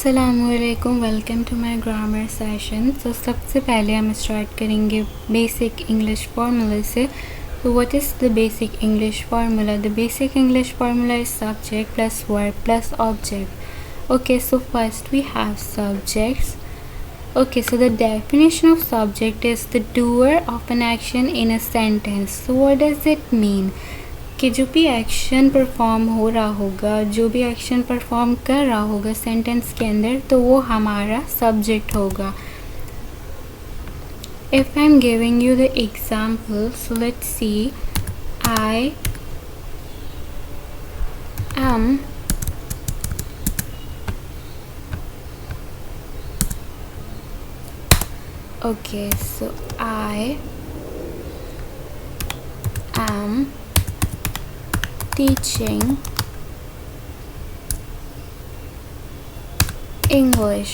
अस्सलामुअलैकुम, welcome to my grammar session. तो सबसे पहले हम स्टार्ट करेंगे बेसिक इंग्लिश फार्मूला से। तो what is the basic English formula? The basic English formula is subject plus verb plus object. Okay, so first we have subjects. Okay, so the definition of subject is the doer of an action in a sentence. So what does it mean? कि जो भी action perform हो रहा होगा, जो भी action perform कर रहा होगा सेंटेंस के अंदर, तो वो हमारा सब्जेक्ट होगा. If I am giving you the example, so let's see. I am okay, so I am teaching English.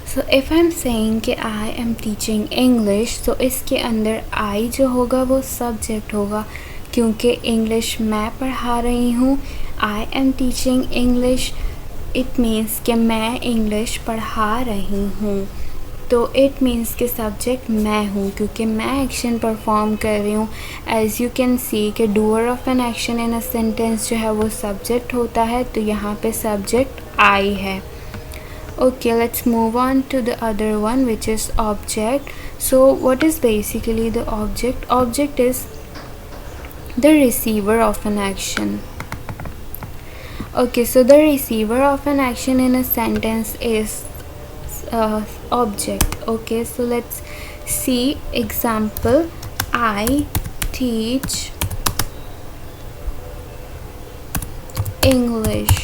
So if I'm saying कि I am teaching English, तो इसके अंदर I जो होगा वो सब्जेक्ट होगा, क्योंकि इंग्लिश मैं पढ़ा रही हूँ. I am teaching English, it means कि मैं इंग्लिश पढ़ा रही हूँ. तो इट मीन्स कि सब्जेक्ट मैं हूँ, क्योंकि मैं एक्शन परफॉर्म कर रही हूँ. एज़ यू कैन सी कि doer of an action in a sentence जो है वो सब्जेक्ट होता है, तो यहाँ पे सब्जेक्ट आई है. Okay, let's move on to the other one which is object. So what is basically the object? Object is the receiver of an action. Okay, so the receiver of an action in a sentence is object. Okay, so let's see example. I teach English.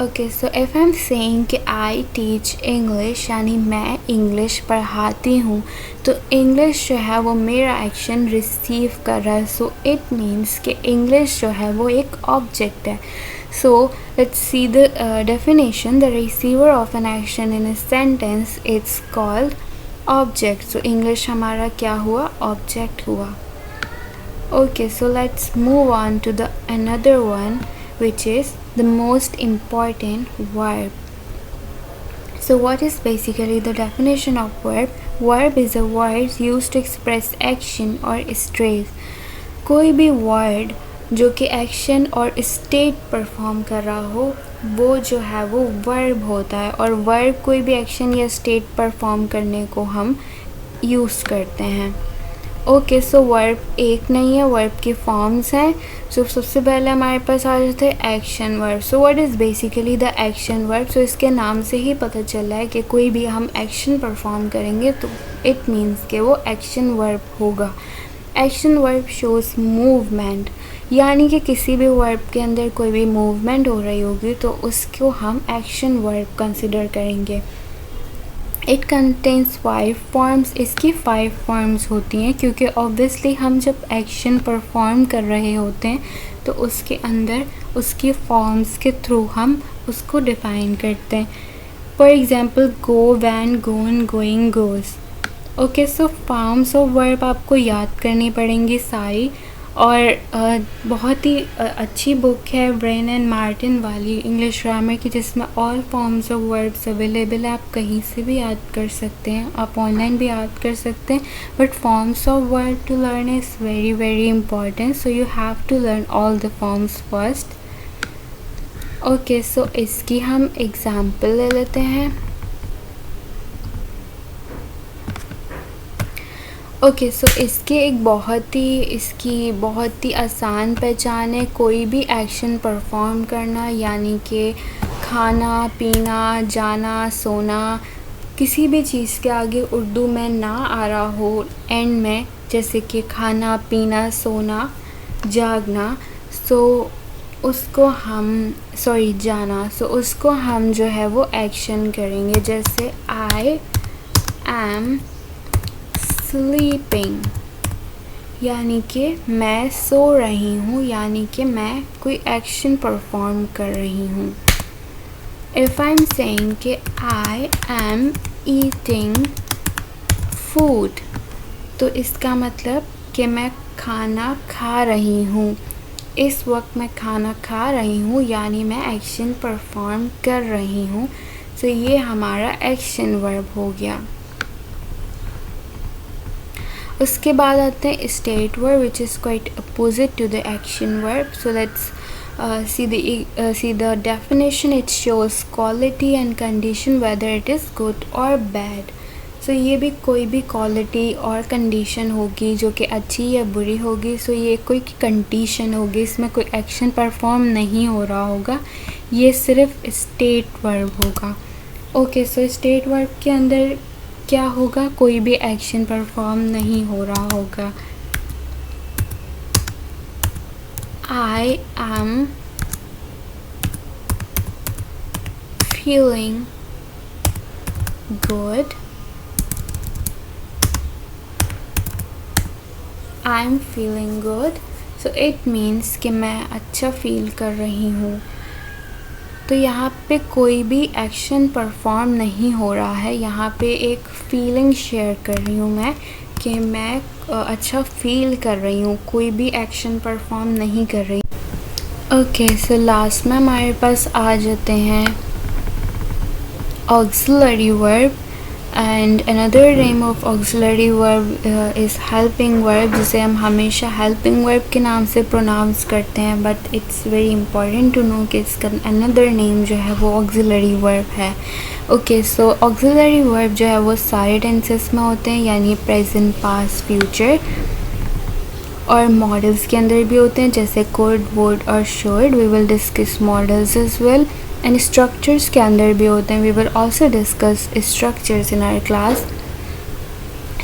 Okay, so if I'm saying कि I teach English यानी मैं English पढ़ाती हूँ, तो English जो है वो मेरा एक्शन रिसीव कर रहा है. सो इट मीन्स कि इंग्लिश जो है वो एक ऑब्जेक्ट है. So let's see the definition. The receiver of an action in a sentence, it's called object. So English हमारा क्या हुआ? Object हुआ. Okay, so let's move on to the another one, which is the most important, verb. So what is basically the definition of verb? Verb is a word used to express action or state. कोई भी word जो कि action और state perform कर रहा हो, वो जो है वो वर्ब होता है. और वर्ब कोई भी एक्शन या स्टेट परफॉर्म करने को हम यूज़ करते हैं. ओके, सो वर्ब एक नहीं है, वर्ब के फॉर्म्स हैं. सो सबसे पहले हमारे पास आ जाते हैं action verb. So what is basically the action verb? So इसके नाम से ही पता चल रहा है कि कोई भी हम एक्शन परफॉर्म करेंगे तो इट मीन्स कि वो एक्शन वर्ब होगा. एक्शन वर्ब शोज़ मूवमेंट, यानी कि किसी भी वर्ब के अंदर कोई भी मूवमेंट हो रही होगी तो उसको हम एक्शन वर्ब कंसिडर करेंगे. It contains 5 forms. इसकी 5 फॉर्म्स होती हैं, क्योंकि ऑब्वियसली हम जब एक्शन परफॉर्म कर रहे होते हैं तो उसके अंदर उसकी फॉर्म्स के थ्रू हम उसको डिफ़ाइन करते हैं. For example, go, went, gone, going, goes. Okay, so forms of verb आपको याद करनी पड़ेंगी सारी. और बहुत ही अच्छी बुक है ब्रेन एंड मार्टिन वाली इंग्लिश ग्रामर की, जिसमें all forms of words available है. आप कहीं से भी याद कर सकते हैं, आप ऑनलाइन भी याद कर सकते हैं. But forms of word to learn is very very important, so you have to learn all the forms first. Okay, so इसकी हम एग्ज़ाम्पल ले लेते हैं. ओके, सो इसकी बहुत ही आसान पहचान है. कोई भी एक्शन परफॉर्म करना, यानी कि खाना, पीना, जाना, सोना, किसी भी चीज़ के आगे उर्दू में ना आ रहा हो एंड में, जैसे कि खाना, पीना, सोना, जागना, जाना, सो उसको हम जो है वो एक्शन करेंगे. जैसे आई एम स्लीपिंग, यानी कि मैं सो रही हूँ, यानी कि मैं कोई एक्शन परफॉर्म कर रही हूँ. इफ़ आई एम सेइंग कि आई एम ईटिंग फूड, तो इसका मतलब कि मैं खाना खा रही हूँ. इस वक्त मैं खाना खा रही हूँ यानी मैं एक्शन परफॉर्म कर रही हूँ। सो ये हमारा एक्शन वर्ब हो गया। उसके बाद आते हैं state verb which is quite opposite to the action verb. So let's see the definition. It shows quality and condition whether it is good or bad. सो ये भी कोई भी क्वालिटी और कंडीशन होगी जो कि अच्छी या बुरी होगी। सो ये कोई कंडीशन होगी, इसमें कोई एक्शन परफॉर्म नहीं हो रहा होगा, ये सिर्फ स्टेट वर्ब होगा। ओके, सो स्टेट वर्ब के अंदर क्या होगा, कोई भी एक्शन परफॉर्म नहीं हो रहा होगा। I am feeling good. I'm feeling good. So it means कि मैं अच्छा फील कर रही हूँ। तो यहाँ पे कोई भी एक्शन परफॉर्म नहीं हो रहा है, यहाँ पे एक फीलिंग शेयर कर रही हूँ मैं कि मैं अच्छा फील कर रही हूँ, कोई भी एक्शन परफॉर्म नहीं कर रही। ओके, सो लास्ट में हमारे पास आ जाते हैं auxiliary verb. And another name of auxiliary verb is helping verb, जिसे हम हमेशा हेल्पिंग वर्ब के नाम से प्रोनाउंस करते हैं, but it's very important to know कि इसका अनदर नेम जो है वो ऑक्सिलरी वर्ब है। ओके, सो ऑक्सिलरी वर्ब जो है वो सारे टेंसेस में होते हैं, यानी प्रेजेंट, पास्ट, फ्यूचर, और मॉडल्स के अंदर भी होते हैं जैसे कुड, वुड और should. We will discuss modals as well. And structures के अंदर भी होते हैं, we will also discuss structures in our class.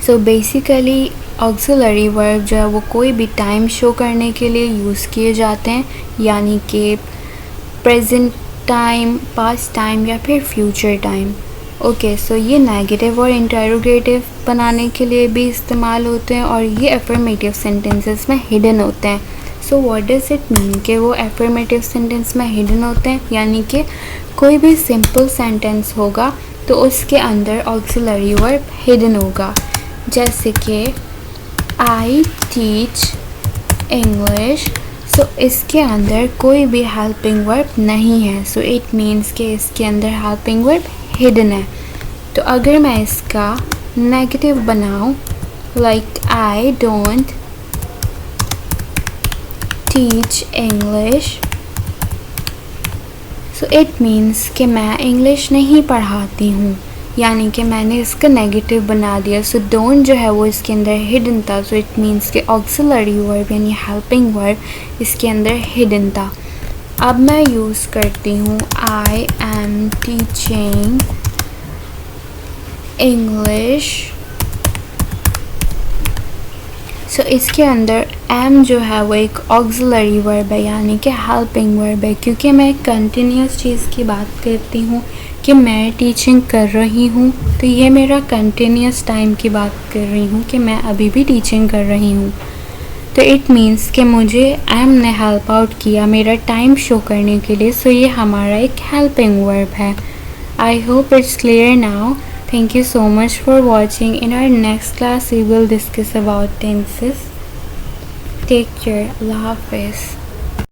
So basically auxiliary verb जो है वो कोई भी टाइम शो करने के लिए यूज़ किए जाते हैं, यानी कि प्रेजेंट टाइम, पास्ट टाइम या फिर फ्यूचर टाइम। ओके, सो ये नेगेटिव और इंटरोगेटिव बनाने के लिए भी इस्तेमाल होते हैं, और ये अफर्मेटिव सेंटेंसेस में हिडन होते हैं। So what does it mean कि वो अफर्मेटिव सेंटेंस में हिडन होते हैं, यानी कि कोई भी सिंपल सेंटेंस होगा तो उसके अंदर ऑक्सिलरी वर्ब हिडन होगा। जैसे कि आई टीच इंग्लिश, सो इसके अंदर कोई भी हेल्पिंग वर्ब नहीं है, सो इट मीन्स कि इसके अंदर हेल्पिंग वर्ब हिडन है। तो अगर मैं इसका नेगेटिव बनाऊं, like I don't teach English, so it means कि मैं इंग्लिश नहीं पढ़ाती हूँ, यानी कि मैंने इसका नेगेटिव बना दिया। सो डोंट जो है वो इसके अंदर हिडन था, सो इट मीन्स कि ऑक्सिलरी वर्ब यानी हेल्पिंग वर्ब इसके अंदर हिडन था। अब मैं यूज़ करती हूँ आई एम टीचिंग इंग्लिश, सो इसके अंदर एम जो है वो एक ऑक्सिलरी वर्ब है, यानी कि हेल्पिंग वर्ब है, क्योंकि मैं कंटिन्यूस चीज़ की बात करती हूँ कि मैं टीचिंग कर रही हूँ, तो ये मेरा कंटिन्यूस टाइम की बात कर रही हूँ कि मैं अभी भी टीचिंग कर रही हूँ। तो इट मीन्स कि मुझे एम ने हेल्प आउट किया मेरा टाइम शो करने के लिए, सो ये हमारा एक हेल्पिंग वर्ब है। I hope it's clear now. Thank you so much for watching. In our next class, we will discuss about tenses. Take care. Allah Hafiz.